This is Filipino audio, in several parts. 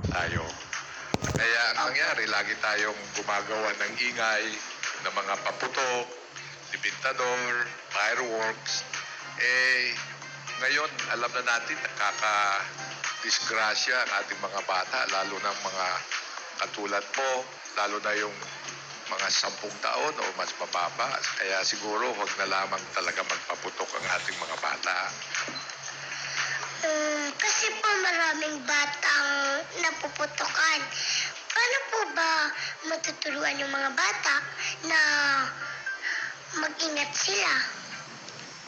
tayo. Kaya ang nangyari, lagi tayong gumagawa ng ingay, ng mga paputok, dipintador, fireworks. Ngayon, alam na natin, nakaka-disgrasya ang ating mga bata, lalo ng mga katulad mo, lalo na yung mga 10 taon o mas mababa. Kaya siguro, huwag na lamang talaga magpaputok ang ating mga bata. Kasi po maraming batang napuputukan. Paano po ba matuturuan yung mga bata na mag-ingat sila?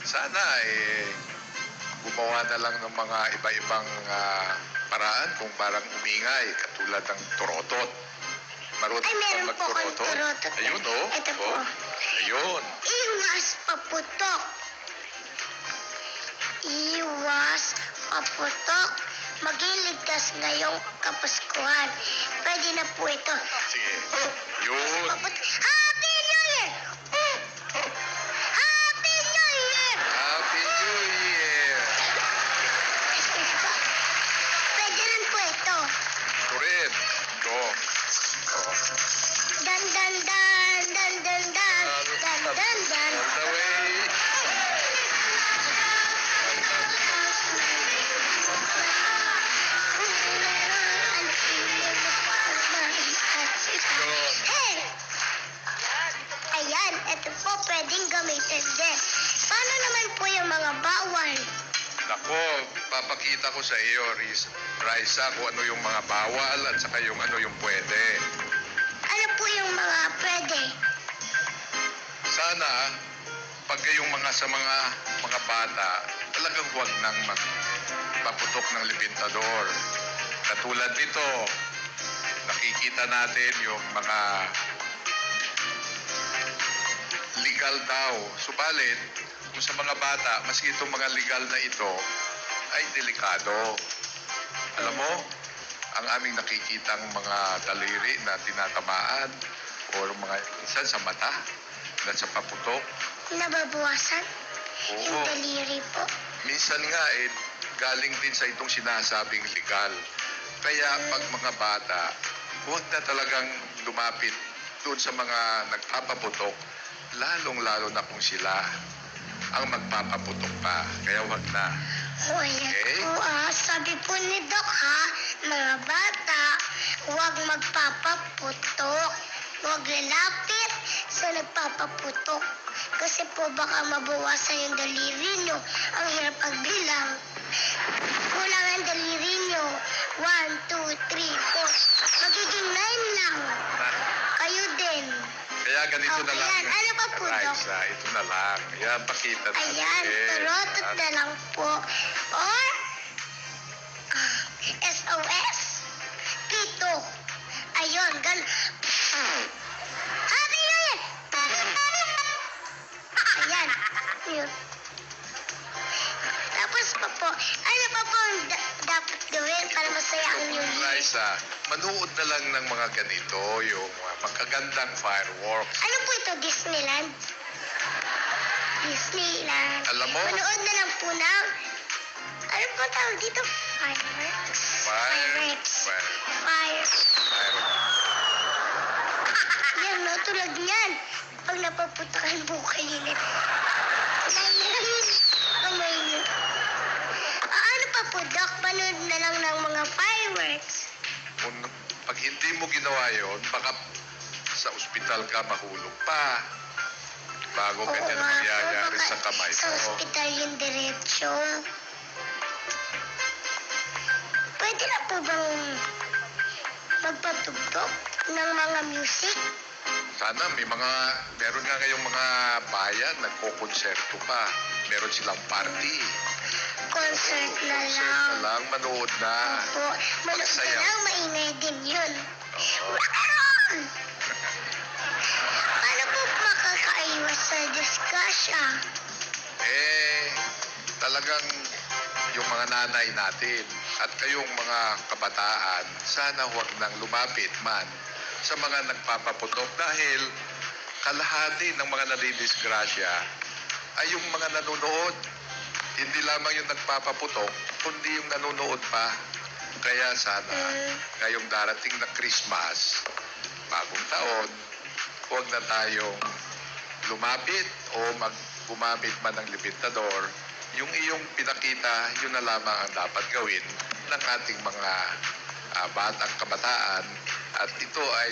Sana gumawa na lang ng mga iba-ibang paraan kung parang umingay, katulad ng turotot. Marunong Ay, meron ka po akong magturotot? turotot. Ayun, oh. Ito po. Oh. Ayun. Iwas paputok. Iwas paputok. Maging ligtas ngayong Kapaskuhan. Pwede na po ito. Sige. Yun. Happy New Year! Happy New Year! Happy New Year! Pwede rin po ito. Ito rin. Ito. Oh. Dan dan dan dan dan dan dan dan dan. All the way. Yun. Hey! Ayan, ito po pwedeng gamitin din. Paano naman po yung mga bawal? Nako, papakita ko sa iyo, Raisa, kung ano yung mga bawal at saka yung ano yung pwede. Ano po yung mga pwede? Sana, pag yung mga sa mga bata, talagang huwag nang magpaputok ng libintador. Katulad nito, nakikita natin yung mga legal daw. Subalit, kung sa mga bata, maski itong mga legal na ito, ay delikado. Alam mo, ang aming nakikitang mga daliri na tinatamaan o mga minsan sa mata na sa paputok. Nababawasan? Yung Oo. daliri po. Minsan nga galing din sa itong sinasabing legal. Kaya pag mga bata, huwag na talagang lumapit doon sa mga nagpapaputok, lalong-lalo na kung sila ang magpapaputok pa. Kaya huwag na. O, ayan Okay. po sabi po ni Doc mga bata, huwag magpapaputok. Huwag lalapit sa nagpapaputok. Kasi po baka mabawasan yung daliri nyo. Ang hirap pagbilang. Kulang ang daliri nyo. 1, 2, 3, 4. Magiging 9 lang. Kayo din. Kaya ganito na Okay, lang. yan. Ano pa po, Doc? Raisa, ito na lang. Ayan, pakita natin. Ayan, turotot na lang po. Or, SOS. Pito. Ayun, Happy New Year! Ayan. Yun. Tapos pa po, ano pa po ang dapat gawin para masaya ang New Year? Raisa, manood na lang ng mga ganito, yung magagandang fireworks. Ano po ito, Disneyland? Disneyland. Alam mo? Manood na lang po ng, ano po tawag dito? Fireworks. Fireworks. Fire. Yan, no, tulad niyan. Pag napaputakan po kainit. Kamay niyo. Ano pa po, Doc? Manood na lang ng mga fireworks. Pag hindi mo ginawa yon, baka sa ospital ka mahulog pa. Bago Oo ganyan nga po, mangyayari baka sa kamay sa mo. ospital yung diretsyo. Pwede na po bang magpatugtog ng mga music? Sana meron nga ngayong mga bayan, nagko-konserto pa. Meron silang party. Concert na Concert lang. na lang, manood na. Opo. Manood na Magsayaw. lang, maingay din yun. Oo. Rock and roll! Paano po makakaiwas sa disgrasya? Talagang yung mga nanay natin at kayong mga kabataan, sana huwag nang lumapit man sa mga nagpapaputok dahil kalahati ng mga nadidisgrasya ay yung mga nanonood. Hindi lamang yung nagpapaputok, kundi yung nanonood pa. Kaya sana, ngayong darating na Christmas, bagong taon, huwag na tayong lumapit o gumamit man ng limitador. Yung iyong pinakita, yun na lamang ang dapat gawin ng ating mga batang kabataan. At ito ay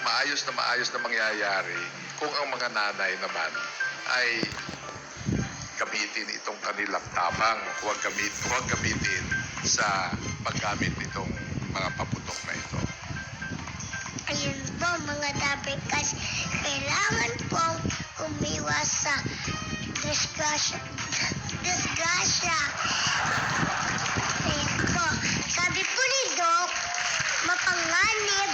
maayos na mangyayari kung ang mga nanay naman ay gamitin itong kanilang tapang. Huwag gamitin sa paggamit nitong mga paputok na ito. Ayun po mga dabikas, kailangan pong umiwas sa disgrasya. Ayun po, sabi po ni Doc, mapanganib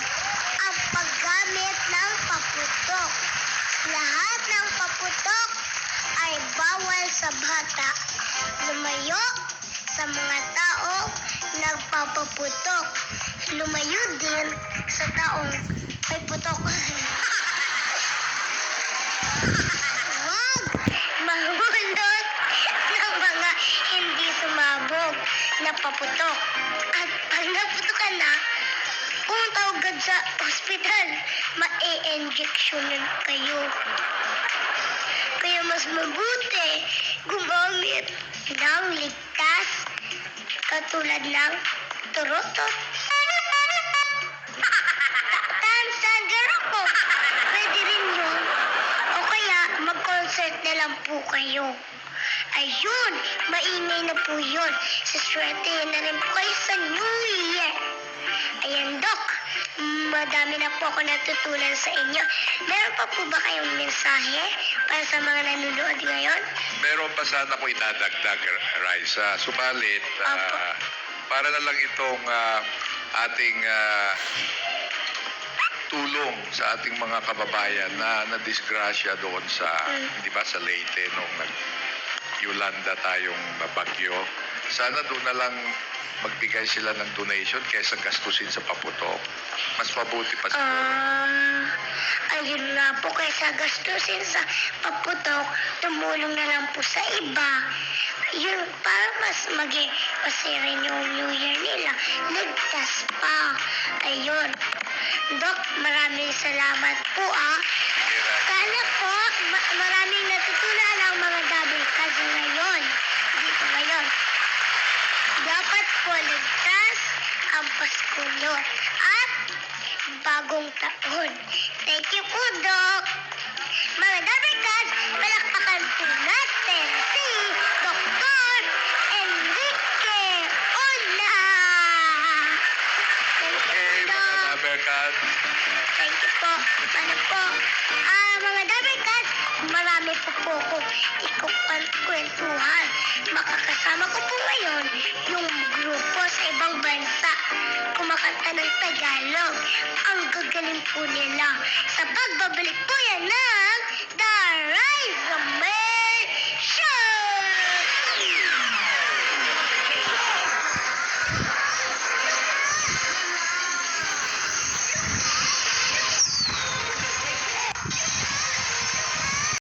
ang paggamit ng paputok. Lahat ng paputok ay bawal sa bata. Lumayo sa mga tao nagpapaputok. Lumayo din sa taong may putok. Huwag mahulot ng mga hindi sumabog na paputok. At pag naputokan na, pumunta agad sa ospital. Ma-e-injectionan kayo. Kaya mas mabuti gumamit ng ligtas katulad ng turotot. Transgender ako. Pwede rin yun. O kaya mag-concert na lang po kayo. Ayun, maingay na po yun. Swerte na rin po kayo sa New Year. Ayan, Doc. Madami na po ako natutunan sa inyo. Meron pa po ba kayong mensahe para sa mga nanonood ngayon? Meron pa sana ko idadagdag, Raisa. Subalit, Opo. para na lang itong ating tulong sa ating mga kababayan na nadisgrasya doon sa, di ba, sa Leyte nung Yolanda tayong bagyo. Sana doon na lang magbigay sila ng donation kaysa gastusin sa paputok. Mas mabuti pa siguro. Ayun nga po, kaysa gastusin sa paputok, tumulong na lang po sa iba. Yun, para mas masirin yung New Year nila. Ligtas pa. Ayun. Doc, maraming salamat po Sana po, maraming natutunan ang mga dabikas ngayon. Dito ngayon. Dapat po ligtas ang Pasko nyo at bagong taon. Thank you po, Doc. Mga dabikas, palakpakan po natin si Dr. Enrique Ona. Thank you, Okay, mga Doc. daberkat. Thank you po. Ano po? Mga dabikas, marami po akong ikukwentuhan. Makakasama ko po ngayon yung grupo sa ibang bansa. Kumakanta ng Tagalog. Ang gagaling po nila. Sa pagbabalik po yan ng The Rise of Man.